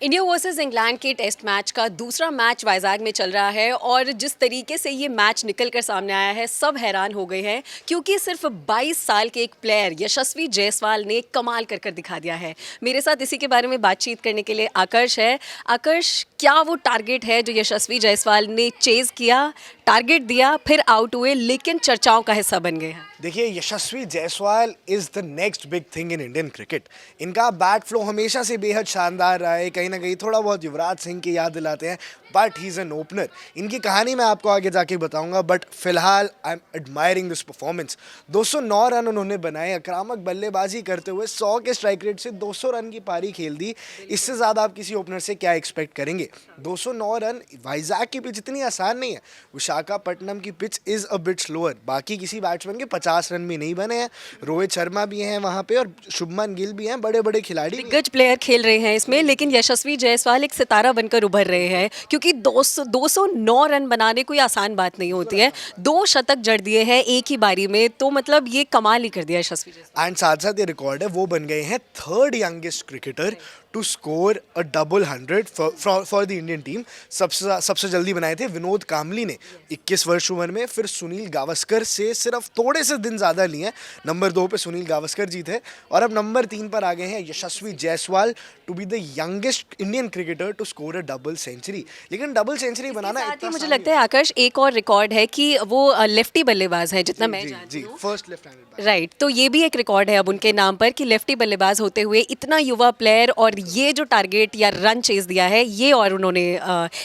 India versus England के test match का दूसरा मैच वाइजाग में चल रहा है और जिस तरीके से ये मैच निकल कर सामने आया है सब हैरान हो गए हैं क्योंकि सिर्फ 22 साल के एक प्लेयर यशस्वी जायसवाल ने कमाल कर दिखा दिया है। मेरे साथ इसी के बारे में बातचीत करने के लिए आकर्ष है। आकर्ष, क्या वो टारगेट है जो यशस्वी जायसवाल ने चेज किया, टारगेट दिया, फिर आउट हुए लेकिन चर्चाओं का हिस्सा बन गए हैं? देखिए, Yashasvi Jaiswal is the next big thing in Indian cricket. इनका बैट फ्लो हमेशा से बेहद शानदार रहा है, कहीं ना कहीं थोड़ा बहुत युवराज सिंह की याद दिलाते हैं, but he is an opener. इनकी कहानी मैं आपको आगे जाके बताऊंगा, बट फिलहाल I am admiring this performance. 209 run उन्होंने बनाए, आक्रामक बल्लेबाजी करते हुए 100 के स्ट्राइक रेट से 200 रन की पारी खेल दी। इससे ज़्यादा आप किसी ओपनर से क्या एक्सपेक्ट करेंगे? 209 रन, वाइजाग की पिच इतनी आसान नहीं है, विशाखापट्टनम की pitch is a bit slower. बाकी किसी बैट्समैन के 50 रन भी नहीं बने हैं। रोहित शर्मा भी हैं वहाँ पे और शुभमन गिल भी हैं, बड़े बड़े खिलाड़ी, दिग्गज प्लेयर खेल रहे हैं इसमें, लेकिन यशस्वी जायसवाल एक सितारा बनकर उभर रहे हैं क्योंकि 209 रन बनाने कोई आसान बात नहीं होती है। 2 शतक जड़ दिए हैं एक ही बारी में, तो मतलब ये कमाल ही कर दिया यशस्वी जायसवाल। एंड साथ साथ ये रिकॉर्ड है, वो बन गए हैं third youngest cricketer to score a double 100 for the Indian team. सबसे जल्दी बनाए थे विनोद कामली ने 21 वर्ष उम्र में, फिर सुनील गावस्कर से सिर्फ थोड़े से दिन ज़्यादा लिए हैं। नंबर 2 पे सुनील गावस्कर जी थे और अब नंबर 3 पर आ गए हैं Yashasvi Jaiswal to be the youngest Indian cricketer to score a double century. लेकिन डबल सेंचुरी बनाना साथ ही मुझे लगता है आकाश, एक और रिकॉर्ड है कि वो लेफ्टी बल्लेबाज है, जितना मैं जानती हूँ। First left handed. राइट, तो ये भी एक रिकॉर्ड है अब उनके नाम पर कि लेफ्टी बल्लेबाज होते हुए इतना युवा प्लेयर और ये जो टारगेट या रन चेज दिया है, ये और उन्होंने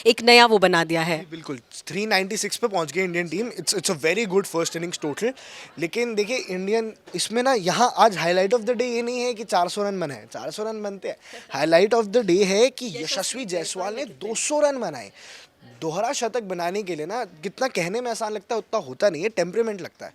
एक नया वो बना दिया है। बिल्कुल 396 पे पहुंच गई Indian team. It's a very good first innings total. लेकिन देखिए, इंडियन इसमें ना, यहाँ आज हाईलाइट ऑफ द डे ये नहीं है कि 400 रन बनाए, 400 रन बनते हैं। हाईलाइट ऑफ द डे है कि यशस्वी जायसवाल ने 200 रन बनाए। दोहरा शतक बनाने के लिए ना, कितना कहने में आसान लगता है उतना होता नहीं है, टेम्परेमेंट लगता है।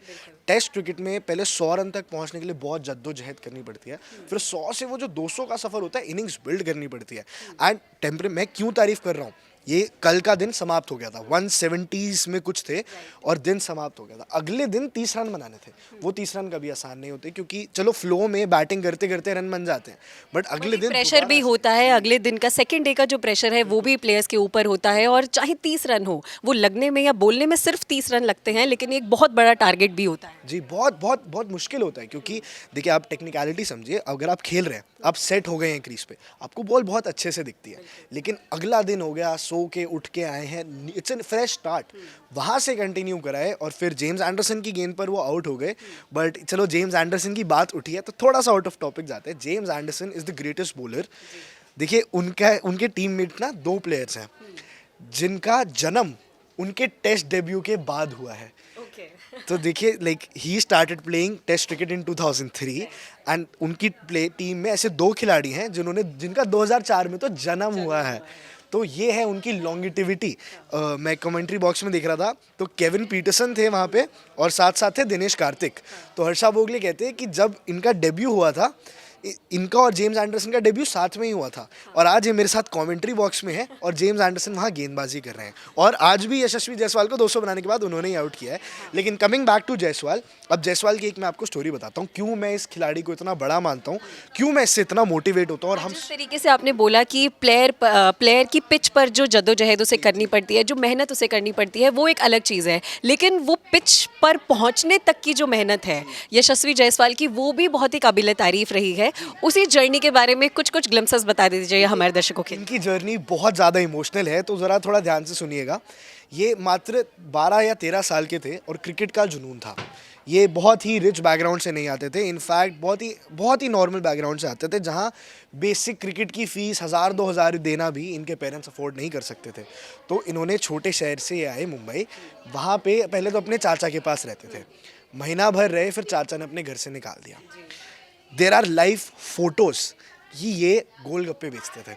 टेस्ट क्रिकेट में पहले 100 रन तक पहुंचने के लिए बहुत जद्दोजहद करनी पड़ती है, फिर 100 से वो जो 200 का सफ़र होता है, इनिंग्स बिल्ड करनी पड़ती है। एंड मैं क्यों तारीफ कर रहा हूँ, ये कल का दिन समाप्त हो गया था, 170s में कुछ थे और दिन समाप्त हो गया था। अगले दिन 30 रन बनाने थे। वो 30 रन कभी आसान नहीं होते, क्योंकि चलो फ्लो में बैटिंग करते करते रन बन जाते हैं, बट अगले दिन प्रेशर भी होता है। अगले दिन का, सेकंड डे का जो प्रेशर है वो भी प्लेयर्स के ऊपर होता है, और चाहे 30 रन हो, वो लगने में या बोलने में सिर्फ 30 रन लगते हैं, लेकिन एक बहुत बड़ा टारगेट भी होता है। जी, बहुत बहुत बहुत मुश्किल होता है, क्योंकि देखिए, आप टेक्निकलिटी समझिए। अगर आप खेल रहे हैं, आप सेट हो गए हैं क्रीज पे, आपको बॉल बहुत अच्छे से दिखती है, लेकिन अगला दिन हो गया, सो के उठ के आए हैं, इट्स एन फ्रेश स्टार्ट, वहाँ से कंटिन्यू कराए और फिर जेम्स एंडरसन की गेंद पर वो आउट हो गए। बट चलो, जेम्स एंडरसन की बात उठी है तो थोड़ा सा आउट ऑफ टॉपिक जाते हैं। James Anderson is the greatest bowler. देखिए, उनके टीममेट ना 2 प्लेयर्स हैं जिनका जन्म उनके टेस्ट डेब्यू के बाद हुआ है। तो देखिए, like he started playing test cricket in 2003 and उनकी टीम में ऐसे 2 खिलाड़ी हैं जिनका 2004 में तो जन्म हुआ है। तो ये है उनकी लॉन्गिटिविटी। मैं कमेंट्री बॉक्स में देख रहा था तो केविन पीटरसन थे वहाँ पे और साथ साथ थे दिनेश कार्तिक। तो हर्षा भोगले कहते हैं कि जब इनका डेब्यू हुआ था, इनका और जेम्स एंडरसन का डेब्यू साथ में ही हुआ था, और आज ये मेरे साथ कमेंट्री बॉक्स में है और जेम्स एंडरसन वहाँ गेंदबाजी कर रहे हैं, और आज भी यशस्वी जायसवाल को 200 बनाने के बाद उन्होंने ही आउट किया है। लेकिन कमिंग बैक टू जायसवाल, अब जायसवाल की एक मैं आपको स्टोरी बताता हूँ, क्यों मैं इस खिलाड़ी को इतना बड़ा मानता हूँ, क्यों मैं इससे इतना मोटिवेट होता हूँ। और हम जिस तरीके से आपने बोला कि प्लेयर की पिच पर जो जद्दोजहद उसे करनी पड़ती है, जो मेहनत उसे करनी पड़ती है, वो एक अलग चीज़ है, लेकिन वो पिच पर पहुंचने तक की जो मेहनत है यशस्वी जायसवाल की, वो भी बहुत ही काबिल तारीफ रही है। उसी जर्नी के बारे में कुछ ग्लिम्पसेस बता दीजिए हमारे दर्शकों के। इनकी जर्नी बहुत ज़्यादा इमोशनल है, तो ज़रा थोड़ा ध्यान से सुनिएगा। ये मात्र 12 या 13 साल के थे और क्रिकेट का जुनून था। ये बहुत ही रिच बैकग्राउंड से नहीं आते थे, इनफैक्ट बहुत ही नॉर्मल बैकग्राउंड से आते थे, जहाँ बेसिक क्रिकेट की फ़ीस 1000-2000 देना भी इनके पेरेंट्स अफोर्ड नहीं कर सकते थे। तो इन्होंने छोटे शहर से आए मुंबई, वहाँ पे पहले तो अपने चाचा के पास रहते थे, महीना भर रहे, फिर चाचा ने अपने घर से निकाल दिया। देर आर लाइव फोटोज़ ये गोलगप्पे बेचते थे,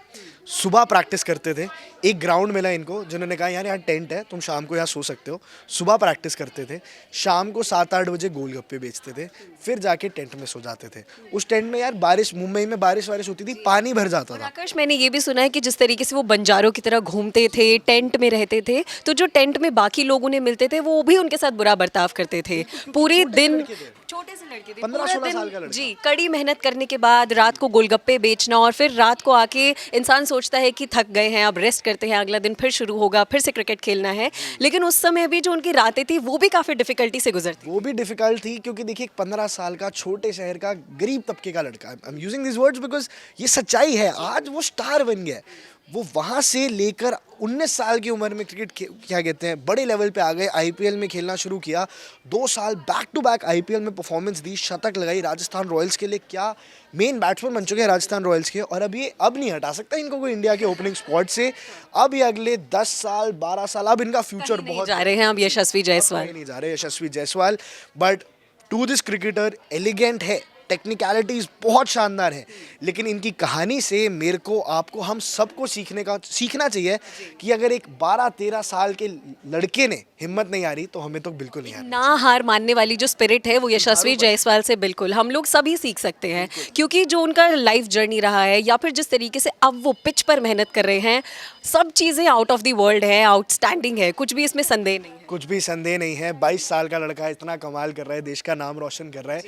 सुबह प्रैक्टिस करते थे। एक ग्राउंड मिला इनको, जिन्होंने कहा यार यहाँ टेंट है, तुम शाम को यहाँ सो सकते हो। सुबह प्रैक्टिस करते थे, शाम को 7-8 बजे गोलगप्पे बेचते थे, फिर जाके टेंट में सो जाते थे। उस टेंट में यार मुंबई में बारिश होती थी, पानी भर जाता था। आकाश, मैंने ये भी सुना है कि जिस तरीके से वो बंजारों की तरह घूमते थे, टेंट में रहते थे, तो जो टेंट में बाकी लोग उन्हें मिलते थे, वो भी उनके साथ बुरा बर्ताव करते थे। पूरे दिन, छोटे से लड़के थे, 15-16 साल का लड़का। जी, कड़ी मेहनत करने के बाद रात को गोलगप्पे बेचना और फिर रात को आके इंसान सोचता है कि थक गए हैं, अब रेस्ट करते हैं, अगला दिन फिर शुरू होगा, फिर से क्रिकेट खेलना है। लेकिन उस समय भी जो उनकी रातें थी वो भी काफ़ी डिफिकल्टी से गुजरती। वो भी डिफिकल्ट थी क्योंकि देखिए एक 15 साल का छोटे शहर का गरीब तबके का लड़का, I am using this words because ये सच्चाई है, आज वो स्टार बन गया है। वो वहाँ से लेकर 19 साल की उम्र में क्रिकेट क्या कहते हैं बड़े लेवल पे आ गए, आईपीएल में खेलना शुरू किया, 2 साल बैक टू बैक आईपीएल में परफॉर्मेंस दी, शतक लगाई राजस्थान रॉयल्स के लिए, क्या मेन बैट्समैन बन चुके हैं राजस्थान रॉयल्स के। और अब नहीं हटा सकता इनको कोई इंडिया के ओपनिंग स्पॉट से। अब ये अगले 10 साल 12 साल अब इनका फ्यूचर बहुत जा रहे हैं अब यशस्वी जायसवाल। नहीं जा रहे Yashasvi Jaiswal, but to this cricketer elegant है, टेक्निकलिटीज बहुत शानदार है, लेकिन इनकी कहानी से मेरे को आपको हम सबको सीखना चाहिए कि अगर एक 12-13 साल के लड़के ने हिम्मत नहीं आ रही तो हमें तो बिल्कुल नहीं आ रही। ना हार मानने वाली जो स्पिरिट है वो यशस्वी जायसवाल से बिल्कुल हम लोग सभी सीख सकते हैं, क्योंकि जो उनका लाइफ जर्नी रहा है या फिर जिस तरीके से अब वो पिच पर मेहनत कर रहे हैं, सब चीज़ें आउट ऑफ द वर्ल्ड है, आउटस्टैंडिंग है, कुछ भी इसमें संदेह नहीं है। कुछ भी संदेह नहीं है, 22 साल का लड़का इतना कमाल कर रहा है, देश का नाम रोशन कर रहा है,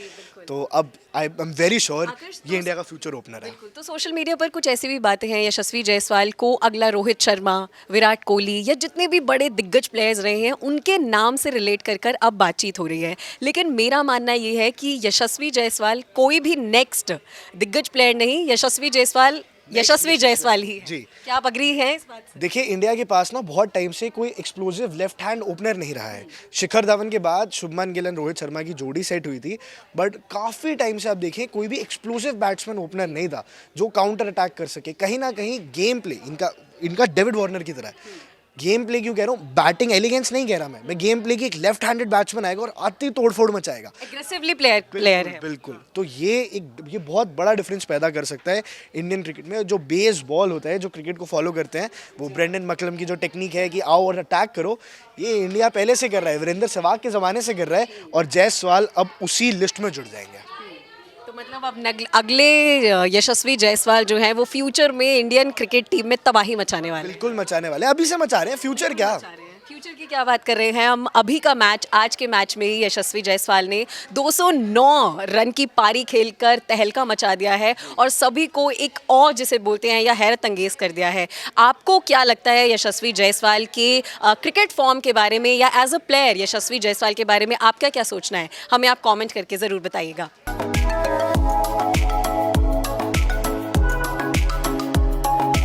तो अब आई एम वेरी श्योर ये इंडिया का फ्यूचर ओपनर है। तो सोशल मीडिया पर कुछ ऐसी भी बातें हैं, यशस्वी जायसवाल को अगला रोहित शर्मा, विराट कोहली या जितने भी बड़े दिग्गज प्लेयर्स रहे हैं उनके नाम से रिलेट कर अब बातचीत हो रही है। लेकिन मेरा मानना ये है कि यशस्वी जायसवाल कोई भी नेक्स्ट दिग्गज प्लेयर नहीं, यशस्वी जायसवाल ही है। जी। क्या आप अग्री हैं इस बात से? देखिए इंडिया के पास ना बहुत टाइम से कोई एक्सप्लोसिव लेफ्ट हैंड ओपनर नहीं रहा है। शिखर धवन के बाद शुभमन गिल एंड रोहित शर्मा की जोड़ी सेट हुई थी, बट काफ़ी टाइम से आप देखें कोई भी एक्सप्लोसिव बैट्समैन ओपनर नहीं था जो काउंटर अटैक कर सके। कहीं ना कहीं गेम प्ले इनका डेविड वार्नर की तरह है। गेम प्ले क्यों कह रहा हूँ, बैटिंग एलिगेंस नहीं कह रहा मैं गेम प्ले की, एक लेफ्ट हैंडेड बैट्समैन आएगा और आती तोड़फोड़ मचाएगा, एग्रेसिवली प्लेयर है। बिल्कुल। तो ये बहुत बड़ा डिफरेंस पैदा कर सकता है इंडियन क्रिकेट में। जो बेस बॉल होता है, जो क्रिकेट को फॉलो करते हैं, वो ब्रेंडन मैकलम की जो टेक्निक है कि आओ और अटैक करो, ये इंडिया पहले से कर रहा है, वीरेंद्र सहवाग के ज़माने से कर रहा है, और जायसवाल अब उसी लिस्ट में जुड़ जाएंगे। तो मतलब अब अगले यशस्वी जायसवाल जो है वो फ्यूचर में इंडियन क्रिकेट टीम में तबाही मचाने वाले हैं। बिल्कुल मचाने वाले, अभी से मचा रहे हैं, फ्यूचर क्या। फ्यूचर की क्या बात कर रहे हैं हम, अभी का मैच, आज के मैच में ही यशस्वी जायसवाल ने 209 रन की पारी खेलकर तहलका मचा दिया है और सभी को एक और जिसे बोलते हैं या हैरत अंगेज कर दिया है। आपको क्या लगता है यशस्वी जायसवाल के क्रिकेट फॉर्म के बारे में या एज अ प्लेयर यशस्वी जायसवाल के बारे में आपका क्या सोचना है, हमें आप कमेंट करके ज़रूर बताइएगा।